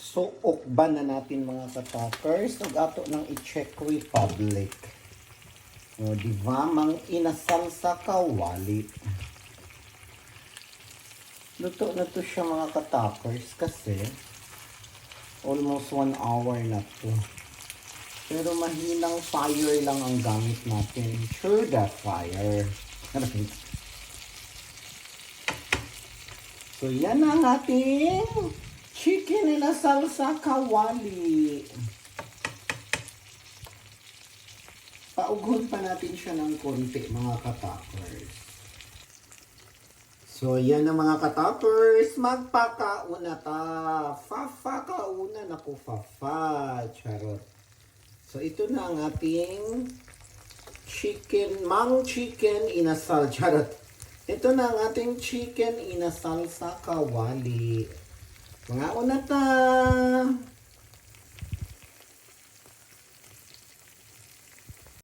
So, ukban na natin mga katakers. Nag-ato ng i-check Republic. O, diba? Mang inasal sa kawali. Luto na to siya mga katakers kasi almost 1 hour na to. Pero mahinang fire lang ang gamit natin. Sure that fire. So, yan ang ating chicken inasal sa kawali. Paughon pa natin siya ng konti mga katakers. So, yan ang mga katakers. Magpakauna ta. Fafa kauna na ko fafa. Charot. So, ito na ang ating chicken inasal. Charot. Ito na ang ating chicken inasal sa kawali. Mga una ta.